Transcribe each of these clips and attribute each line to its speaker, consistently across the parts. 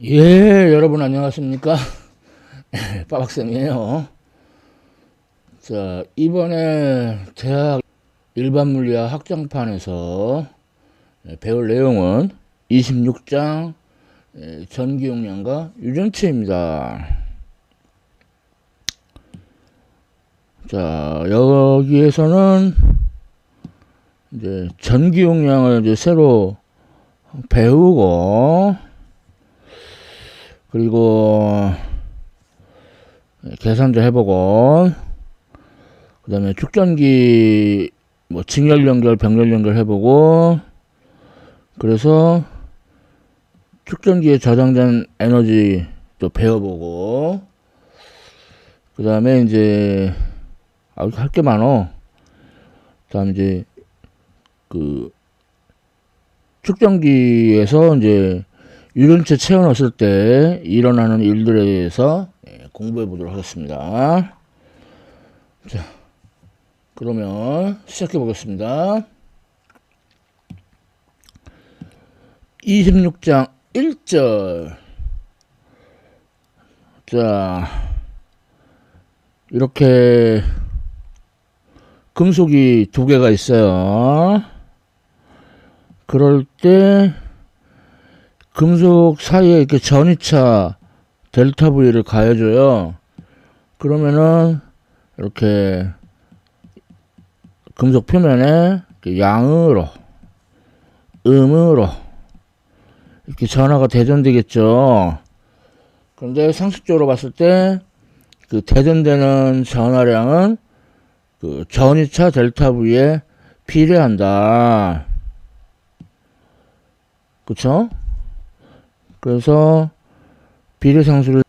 Speaker 1: 예, 여러분 안녕하십니까? 빠박쌤이에요. 자, 이번에 대학 일반물리학 확장판에서 배울 내용은 26장 전기용량과 유전체입니다. 자, 여기에서는 이제 전기용량을 이제 새로 배우고, 그리고 계산도 해보고, 그 다음에 축전기 뭐 직렬 연결, 병렬 연결 해보고, 그래서 축전기에 저장된 에너지 또 배워보고, 그 다음에 이제 할 게 많어. 그 다음 이제 그 축전기에서 이제 유전체 채워넣었을 때 일어나는 일들에 대해서 공부해 보도록 하겠습니다. 자, 그러면 시작해 보겠습니다. 26장 1절. 자, 이렇게 금속이 두 개가 있어요. 그럴 때 금속 사이에 이렇게 전이차 델타 V를 가해줘요. 그러면은 이렇게 금속 표면에 양으로, 음으로 이렇게 전하가 대전되겠죠. 그런데 상식적으로 봤을 때 그 대전되는 전하량은 그 전이차 델타 V에 비례한다. 그쵸? 그래서 비례상수를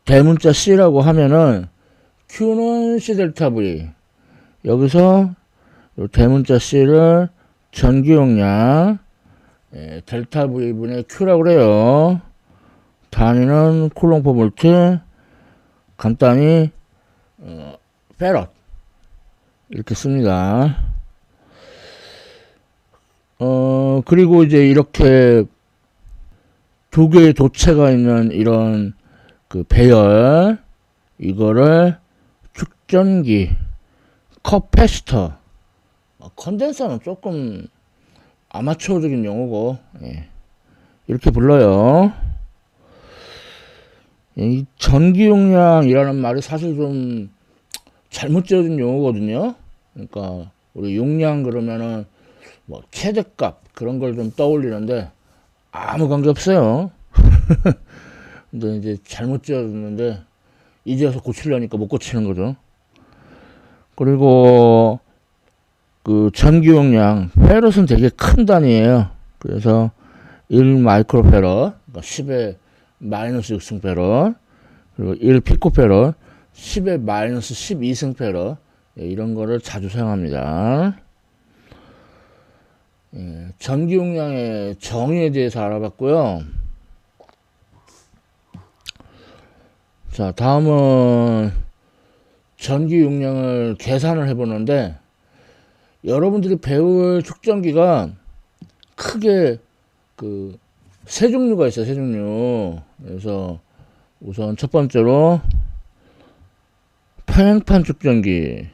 Speaker 1: 대문자 C라고 하면은 Q는 C 델타 V, 여기서 대문자 C를 전기용량 델타 V분의 Q라고 그래요. 단위는 쿨롱 퍼 볼트, 간단히 페럿 이렇게 씁니다. 그리고 이제 이렇게 두 개의 도체가 있는 이런 그 배열, 이거를 축전기, 커패시터, 컨덴서는 조금 아마추어적인 용어고, 이렇게 불러요. 이 전기용량이라는 말이 사실 좀 잘못 지어진 용어거든요. 그러니까 우리 용량 그러면은 뭐 최대값 그런 걸 좀 떠올리는데 아무 관계 없어요. 근데 이제 잘못 지어졌는데 이제 와서 고치려니까 못 고치는 거죠. 그리고 그 전기용량 페럿은 되게 큰 단위예요. 그래서 1 마이크로페럿, 그러니까 10의 마이너스 6승 페럿, 그리고 1 피코페럿, 10의 마이너스 12승 페럿, 이런 거를 자주 사용합니다. 전기용량의 정의에 대해서 알아봤고요. 자, 다음은 전기용량을 계산을 해보는데, 여러분들이 배울 축전기가 크게 그 세 종류가 있어요. 세 종류. 그래서 우선 첫 번째로 평행판 축전기.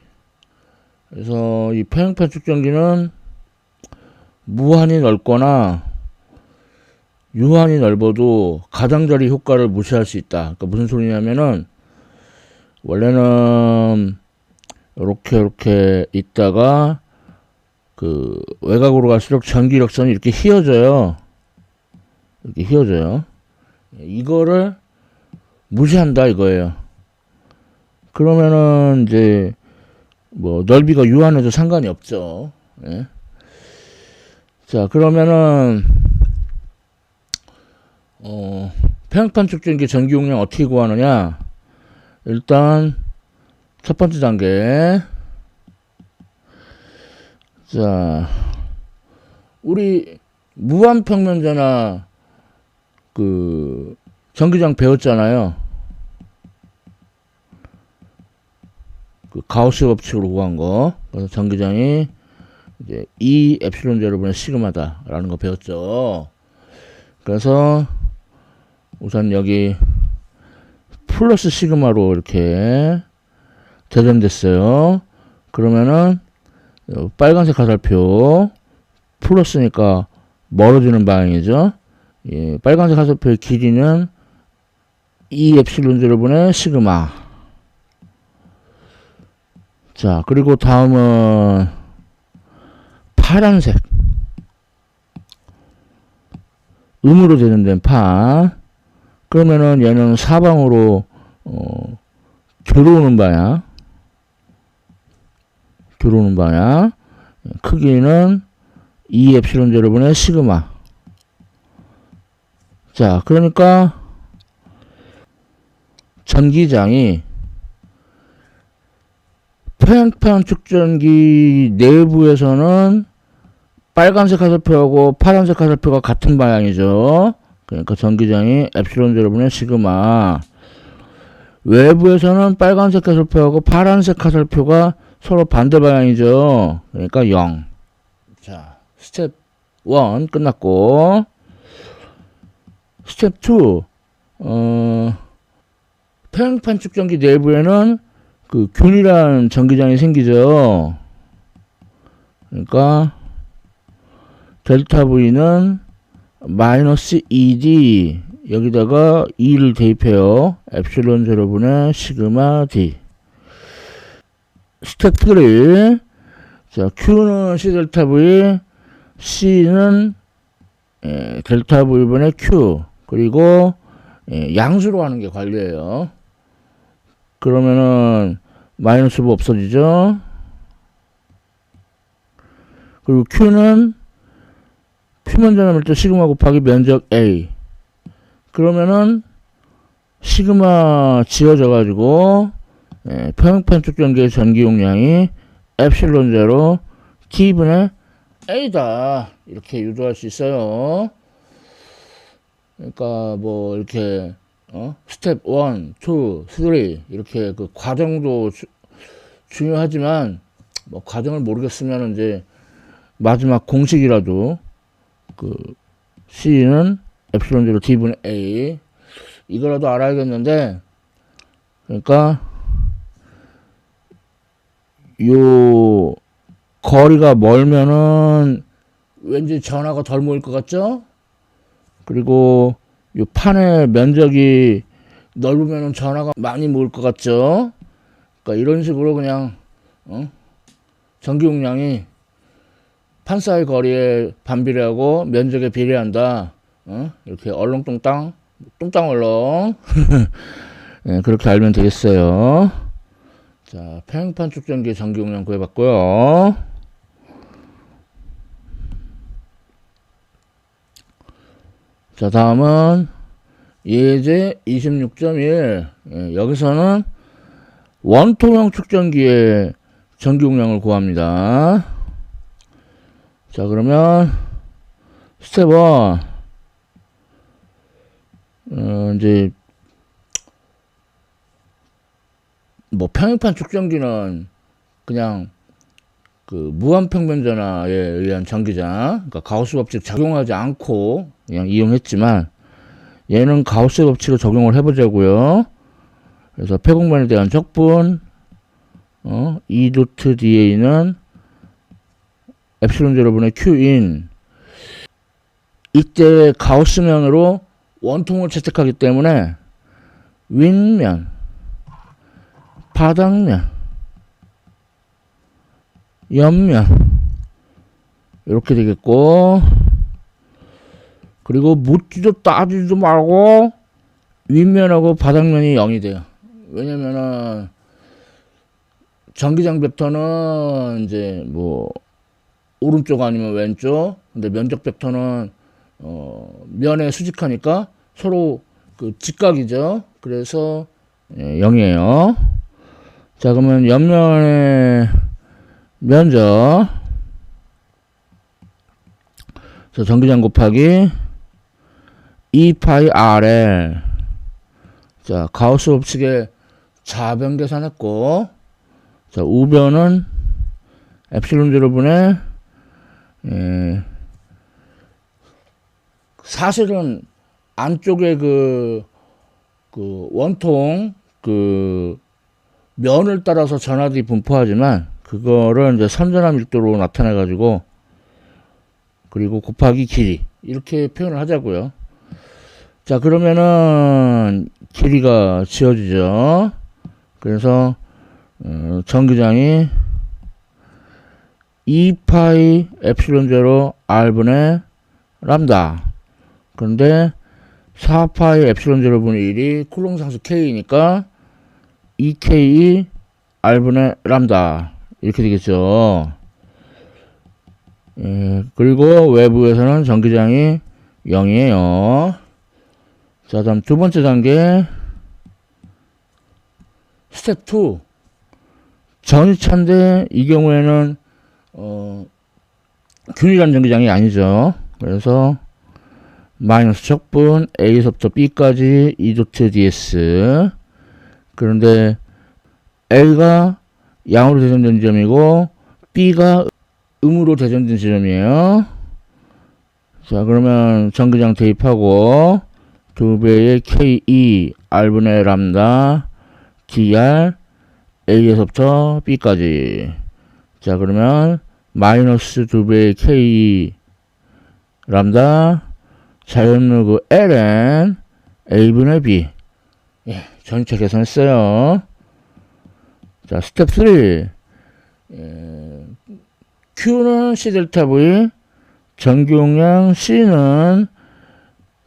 Speaker 1: 그래서 이 평행판 축전기는 무한히 넓거나 유한히 넓어도 가장자리 효과를 무시할 수 있다. 그러니까 무슨 소리냐면은 원래는 이렇게 있다가 그 외곽으로 갈수록 전기력선이 이렇게 휘어져요. 이렇게 휘어져요. 이거를 무시한다 이거예요. 그러면은 이제 뭐 넓이가 유한해도 상관이 없죠. 예. 자, 그러면은 평행판 축전기 전기용량 어떻게 구하느냐? 일단 첫 번째 단계. 자, 우리 무한평면전화 그 전기장 배웠잖아요. 그 가우스 법칙으로 구한 거. 그래서 전기장이 이제 E 엡실론 제로분의 시그마다라는 거 배웠죠. 그래서 우선 여기 플러스 시그마로 이렇게 대전됐어요. 그러면은 빨간색 화살표 플러스니까 멀어지는 방향이죠. 예, 빨간색 화살표의 길이는 2 엡실론 제로분의 시그마. 자, 그리고 다음은 파란색. 음으로 대전된 파. 그러면은 얘는 사방으로 들어오는 방향. 들어오는 방향. 크기는 2 엡실론 제로분의 시그마. 자, 그러니까 전기장이 평행판 축전기 내부에서는 빨간색 화살표하고 파란색 화살표가 같은 방향이죠. 그러니까 전기장이 엡실론 제로분의 시그마. 외부에서는 빨간색 화살표하고 파란색 화살표가 서로 반대 방향이죠. 그러니까 0. 자, 스텝 1 끝났고, 스텝 2. 평행판 축전기 내부에는 그 균일한 전기장이 생기죠. 그러니까 델타 V는 마이너스 2D 여기다가 2를 대입해요. 엡실론 제로분의 시그마 D. 스텝 3. 자, Q는 C 델타 V, C는 델타 V분의 Q. 그리고 양수로 하는 게 관리예요. 그러면은 마이너스 부 없어지죠. 그리고 Q는 표면전압일 때 시그마 곱하기 면적 A. 그러면은 시그마 지어져 가지고 평행판 축전기의 전기 용량이 엡실론 제로 T분의 A다. 이렇게 유도할 수 있어요. 그러니까 뭐 이렇게 스텝 1, 2, 3 이렇게 그 과정도 중요하지만 뭐 과정을 모르겠으면 이제 마지막 공식이라도 그 C는 엡실론 제로 T분의 A 이거라도 알아야겠는데, 그러니까 요 거리가 멀면은 왠지 전하가 덜 모일 것 같죠? 그리고 요 판의 면적이 넓으면은 전하가 많이 모일 것 같죠? 그러니까 이런 식으로 그냥 전기 용량이 판 사이 거리에 반비례하고 면적에 비례한다. 이렇게 얼렁뚱땅 뚱땅얼렁 네, 그렇게 알면 되겠어요. 자, 평행판 축전기 전기 용량 구해봤고요. 자, 다음은 예제 26.1. 여기서는 원통형 축전기의 전기 용량을 구합니다. 자, 그러면 스텝 1. 이제 뭐 평행판 축전기는 그냥 그 무한평면 전하에 의한 전기장, 그러니까 가우스 법칙 적용하지 않고 그냥 이용했지만, 얘는 가우스 법칙을 적용을 해보자고요. 그래서 폐곡면에 대한 적분 E 도트 DA는 엡실론 제로분의 Q인. 이때 가우스면으로 원통을 채택하기 때문에 윗면, 바닥면, 옆면 이렇게 되겠고, 그리고 묻지도 따지지도 말고 윗면하고 바닥면이 0이 돼요. 왜냐면은 전기장 벡터는 이제 뭐 오른쪽 아니면 왼쪽, 근데 면적 벡터는 면에 수직하니까 서로 그 직각이죠. 그래서 0이에요. 자, 그러면 옆면의 면적, 자, 전기장 곱하기 2파이 RL. 자, 가우스 법칙의 좌변 계산했고, 자, 우변은 엡실론 제로분의 사실은 안쪽에 원통 면을 따라서 전하들이 분포하지만 그거를 이제 선전화 밀도로 나타내 가지고 그리고 곱하기 길이 이렇게 표현을 하자고요. 자, 그러면은 길이가 지어지죠. 그래서 전기장이 2파이 에프실론 제로 R분의 람다. 그런데 4파이 에프실론 제로 분의 1이 쿨롱 상수 K니까 2K R분의 람다. 이렇게 되겠죠. 그리고 외부에서는 전기장이 0이에요. 자, 다음 두 번째 단계. 스텝 2. 전이차인데 이 경우에는 균일한 전기장이 아니죠. 그래서 마이너스 척분 A에서부터 B까지 2도트 ds. 그런데 A가 양으로 대전된 지점이고 B가 음으로 대전된 지점이에요. 자, 그러면 전기장 대입하고 2배의 KE R분의 람다 dr A에서부터 B까지. 자, 그러면 마이너스 2배의 KE 람다 자연누구 ln A분의 B. 예, 전체 계산했어요. 자, 스텝 3. Q는 C 델타 V, 전기용량 C는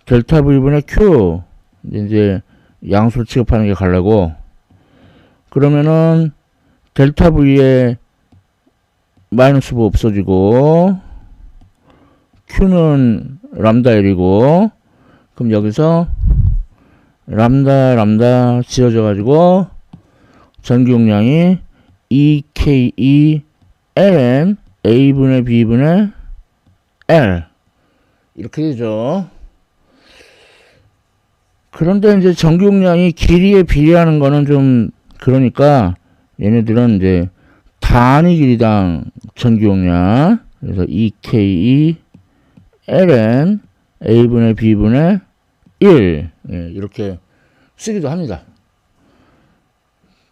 Speaker 1: 델타 V분의 Q. 이제 양수로 취급하는 게 갈라고. 그러면은 델타 V에 마이너스 부 없어지고 Q는 람다 L이고, 그럼 여기서 람다 지어져 가지고 전기 용량이 EKE ln A분의 B분의 L 이렇게 되죠. 그런데 이제 전기 용량이 길이에 비례하는 거는 좀 그러니까 얘네들은 이제 단위 길이당 전기 용량, 그래서 EKE ln A분의 B분의 1. 예, 이렇게 쓰기도 합니다.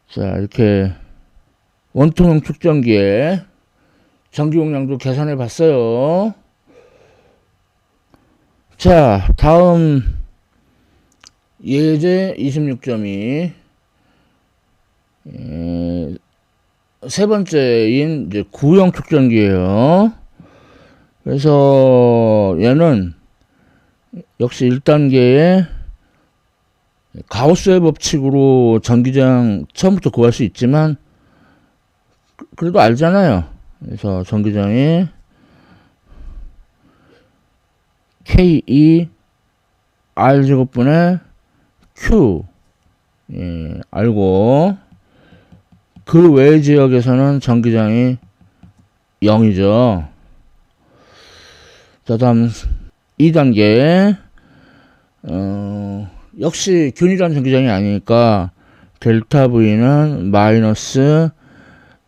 Speaker 1: 자, 이렇게 원통형 축전기에 전기 용량도 계산해 봤어요. 자, 다음 예제 26점이 세 번째인 이제 구형 축전기예요. 그래서 얘는 역시 1단계에 가우스의 법칙으로 전기장 처음부터 구할 수 있지만 그래도 알잖아요. 그래서 전기장이 KE R제곱분의 Q, 예, 알고 그 외의 지역에서는 전기장이 0이죠. 자, 다음 2단계. 역시 균일한 전기장이 아니니까 델타 V는 마이너스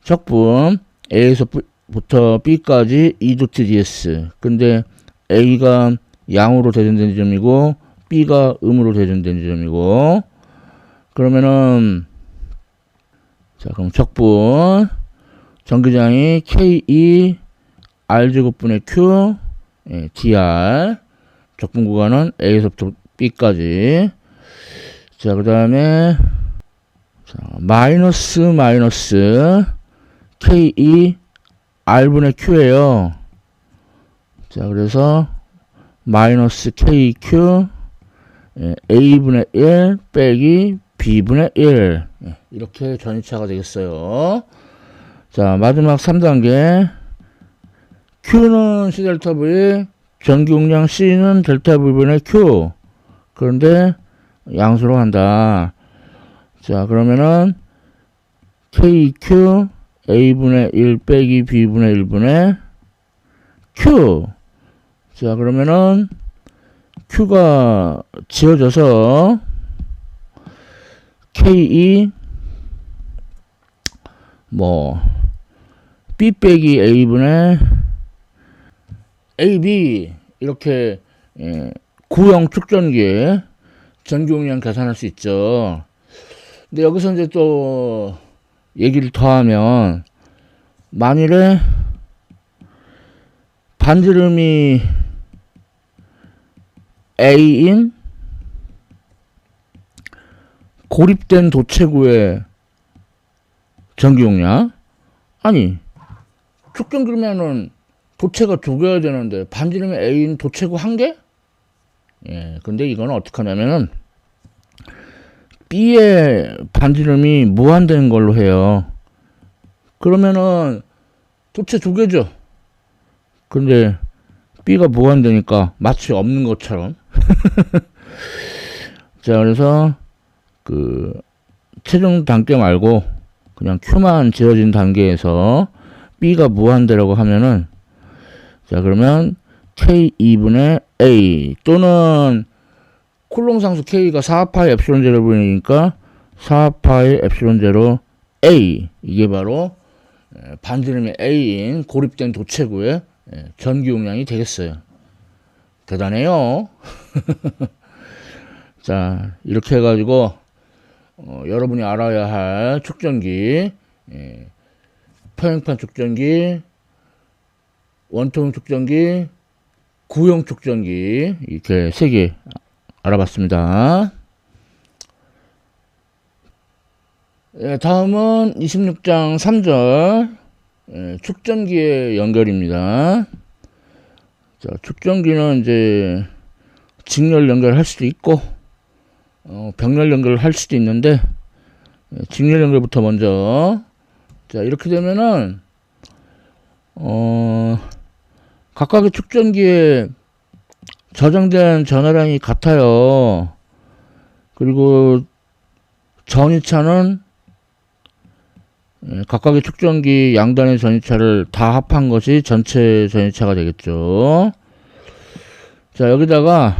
Speaker 1: 적분 A에서부터 B까지 2도트 ds. 근데 A가 양으로 대전된 지점이고 B가 음으로 대전된 지점이고, 그러면은 자, 그럼 적분 전기장이 KE R제곱분의 Q, 예, dr. 적분 구간은 A에서부터 B까지. 자, 그 다음에 마이너스 KE R분의 Q예요. 자, 그래서 마이너스 KQ A분의 1 빼기 B분의 1. 이렇게 전이차가 되겠어요. 자, 마지막 3단계. Q는 C 델타 V, 전기 용량 C는 델타 V분의 Q. 그런데 양수로 한다. 자, 그러면은 KQ A분의 1 빼기 B분의 1분의 Q. 자, 그러면은 Q가 지어져서 KE B 빼기 A분의 AB 이렇게 구형 축전기에 전기 용량 계산할 수 있죠. 근데 여기서 이제 또 얘기를 더하면, 만일에 반지름이 A인 고립된 도체구의 전기 용량, 아니 축전기면은 도체가 두 개여야 되는데 반지름이 A인 도체구 한 개? 예, 근데 이거는 어떻게 하냐면은 B의 반지름이 무한되는 걸로 해요. 그러면은 도체 두 개죠. 근데 B가 무한되니까 마치 없는 것처럼. 자, 그래서 그 최종 단계 말고 그냥 Q만 지어진 단계에서 B가 무한대라고 하면은, 자, 그러면 K2분의 A 또는 쿨롱 상수 K가 4파이 엡실론 제로 분이니까 4파이 엡실론 제로 A, 이게 바로 반지름이 A인 고립된 도체구의 전기 용량이 되겠어요. 대단해요. 자, 이렇게 해가지고 여러분이 알아야 할 축전기, 포형판 축전기, 원통 축전기, 구형 축전기, 이렇게 3개 알아봤습니다. 다음은 26장 3절 축전기의 연결입니다. 자, 축전기는 이제 직렬 연결할 수도 있고 병렬 연결을 할 수도 있는데, 직렬 연결부터 먼저. 자, 이렇게 되면은 각각의 축전기에 저장된 전하량이 같아요. 그리고 전이차는 각각의 축전기 양단의 전이차를 다 합한 것이 전체 전이차가 되겠죠. 자, 여기다가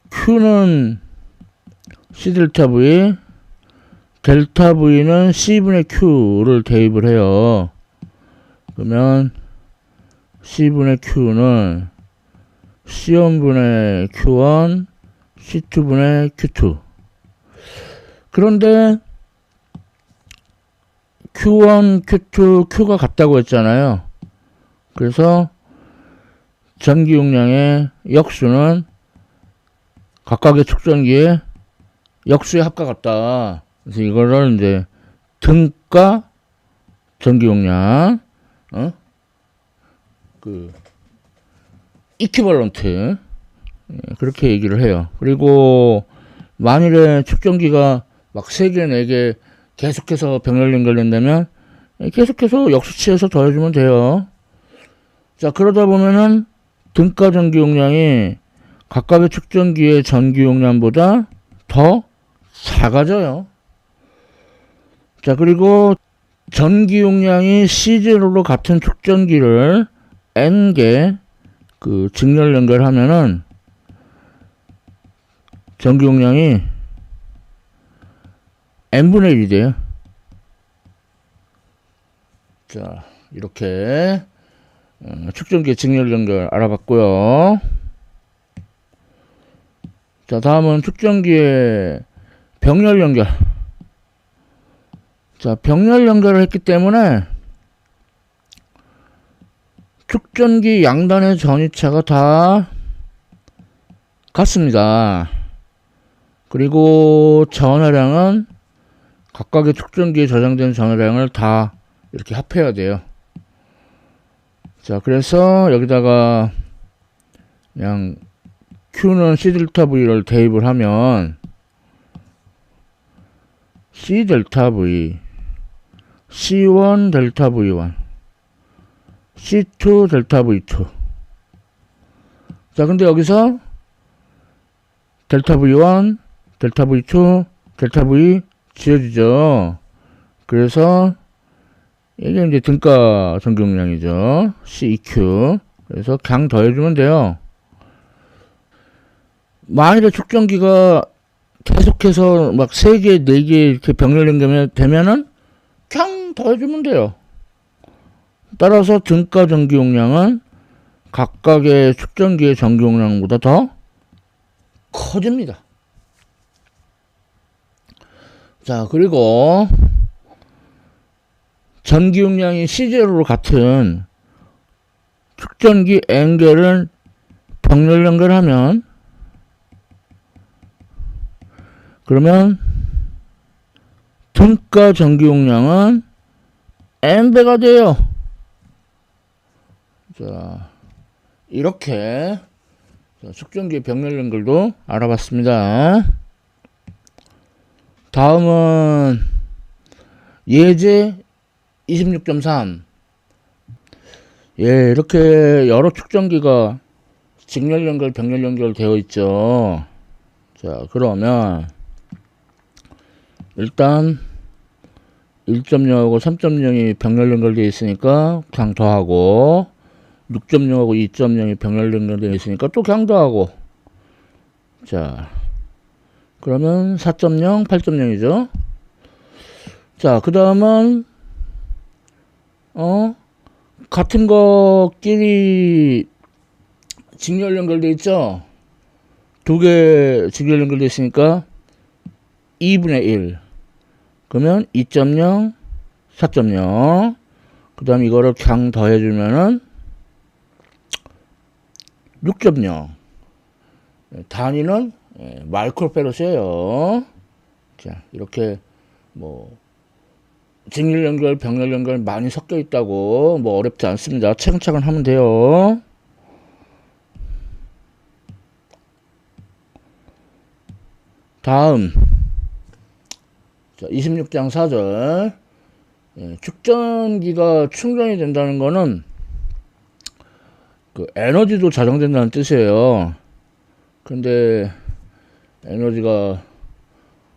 Speaker 1: Q는 C 델타 V, 델타 V는 C분의 Q를 대입을 해요. 그러면 C분의 Q는 C1분의 Q1, C2분의 Q2. 그런데 Q1, Q2, Q가 같다고 했잖아요. 그래서 전기 용량의 역수는 각각의 축전기의 역수의 합과 같다. 그래서 이거를 이제 등가 전기 용량, 이퀴벌런트, 그렇게 얘기를 해요. 그리고 만일에 축전기가 막 3개, 4개 계속해서 병렬 연결된다면 계속해서 역수치해서 더해주면 돼요. 자, 그러다 보면은 등가 전기 용량이 각각의 축전기의 전기 용량보다 더 작아져요. 자, 그리고 전기 용량이 C0로 같은 축전기를 N개 직렬 연결하면은 전기 용량이 N분의 1이 돼요. 자, 이렇게 축전기의 직렬 연결 알아봤고요. 자, 다음은 축전기의 병렬 연결. 자, 병렬 연결을 했기 때문에 축전기 양단의 전이차가 다 같습니다. 그리고 전하량은 각각의 축전기에 저장된 전하량을 다 이렇게 합해야 돼요. 자, 그래서 여기다가 그냥 Q는 C 델타 V를 대입을 하면 C 델타 V, C1 델타 V1, C2 델타 V2. 자, 근데 여기서 델타 V1, 델타 V2, 델타 V 지어지죠. 그래서 이게 이제 등가 전기 용량이죠. CEQ. 그래서 그냥 더해주면 돼요. 만일에 축전기가 계속해서 막 3개, 4개 이렇게 병렬 연결되면은 그냥 더해주면 돼요. 따라서 등가 전기 용량은 각각의 축전기의 전기 용량보다 더 커집니다. 자, 그리고 전기 용량이 C0로 같은 축전기 N개를 병렬 연결하면, 그러면 등가 전기 용량은 N배가 돼요. 자, 이렇게 축전기 병렬 연결도 알아봤습니다. 다음은 예제 26.3. 예, 이렇게 여러 축전기가 직렬 연결, 병렬 연결 되어 있죠. 자, 그러면 일단 1.0하고 3.0이 병렬 연결되어 있으니까 그냥 더하고, 6.0하고 2.0이 병렬 연결되어 있으니까 또 그냥 더하고, 자, 그러면 4.0, 8.0이죠. 자, 그 다음은 같은 것끼리 직렬 연결되어 있죠. 두 개 직렬 연결되어 있으니까 2분의 1. 그러면 2.0, 4.0. 그 다음 이거를 그냥 더해주면은 6.0. 단위는 마이크로페럿이에요. 자, 이렇게 뭐 직렬 연결, 병렬 연결 많이 섞여 있다고 뭐 어렵지 않습니다. 차근차근 하면 돼요. 다음, 자, 26장 4절. 축전기가 충전이 된다는 거는 그 에너지도 저장된다는 뜻이에요. 근데 에너지가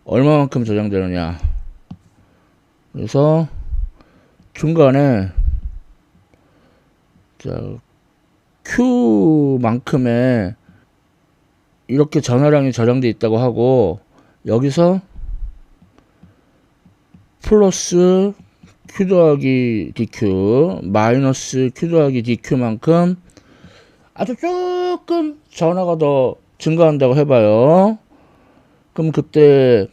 Speaker 1: 얼마만큼 저장되느냐. 그래서 중간에 자, Q만큼의 이렇게 전화량이 저장되어 있다고 하고, 여기서 플러스 Q 더하기 DQ 마이너스 Q 더하기 DQ만큼 아주 조금 전하가 더 증가한다고 해봐요. 그럼 그때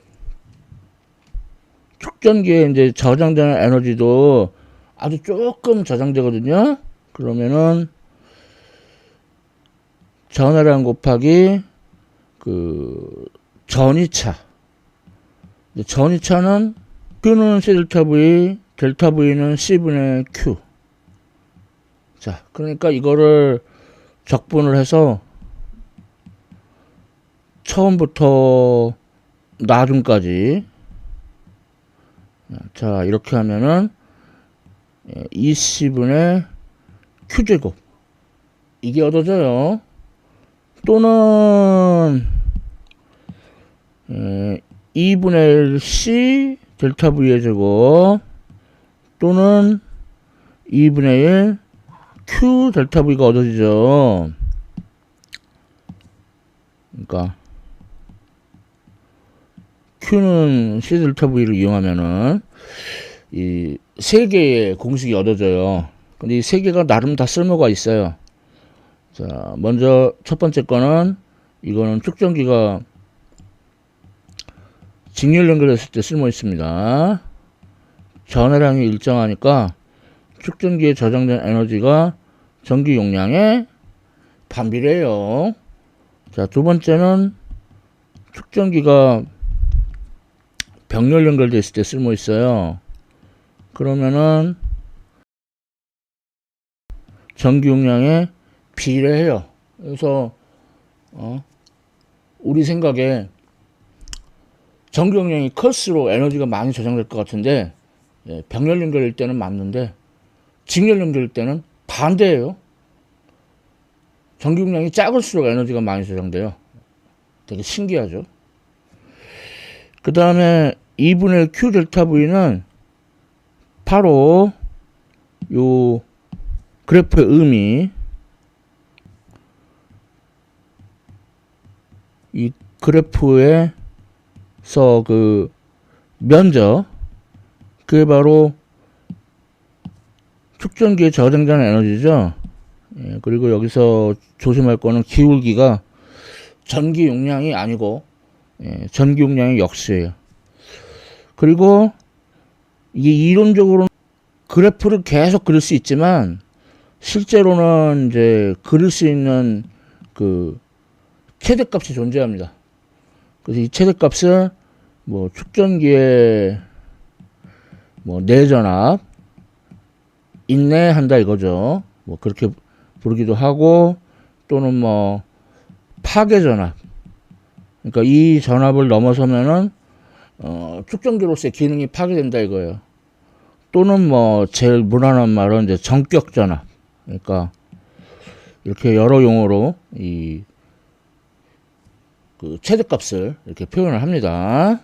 Speaker 1: 축전기에 이제 저장되는 에너지도 아주 조금 저장되거든요. 그러면은 전하량 곱하기 그 전이차. 전이차는 Q는 C 델타 V, 델타 V는 C분의 Q. 자, 그러니까 이거를 적분을 해서 처음부터 나중까지, 자, 이렇게 하면은 2C분의 Q제곱 이게 얻어져요. 또는 2분의 1 C 델타 V의 제곱 또는 2분의 1 Q 델타 V가 얻어지죠. 그러니까 Q는 C 델타 V를 이용하면은 이 세 개의 공식이 얻어져요. 근데 이 세 개가 나름 다 쓸모가 있어요. 자, 먼저 첫 번째 거는 이거는 축전기가 직렬 연결했을 때 쓸모 있습니다. 전하량이 일정하니까 축전기에 저장된 에너지가 전기 용량에 반비례해요. 자, 두 번째는 축전기가 병렬 연결됐을 때 쓸모 있어요. 그러면은 전기 용량에 비례해요. 그래서 우리 생각에 전기 용량이 클수록 에너지가 많이 저장될 것 같은데, 병렬 연결일 때는 맞는데 직렬 연결일 때는 반대예요. 전기 용량이 작을수록 에너지가 많이 저장돼요. 되게 신기하죠. 그 다음에 2분의 Q 델타 V는 바로 요 그래프의 의미, 이 그래프에서 그 면적, 그게 바로 축전기에 저장되는 에너지죠. 예, 그리고 여기서 조심할 거는 기울기가 전기 용량이 아니고, 예, 전기 용량이 역수예요. 그리고 이게 이론적으로는 그래프를 계속 그릴 수 있지만 실제로는 이제 그릴 수 있는 그 최대값이 존재합니다. 그래서 이 최대값을 뭐 축전기의 뭐 내전압 인내한다 이거죠. 뭐 그렇게 부르기도 하고 또는 뭐 파괴 전압. 그러니까 이 전압을 넘어서면은 축전기로서의 기능이 파괴된다 이거예요. 또는 뭐 제일 무난한 말은 이제 전격 전압. 그러니까 이렇게 여러 용어로 이 그 최대값을 이렇게 표현을 합니다.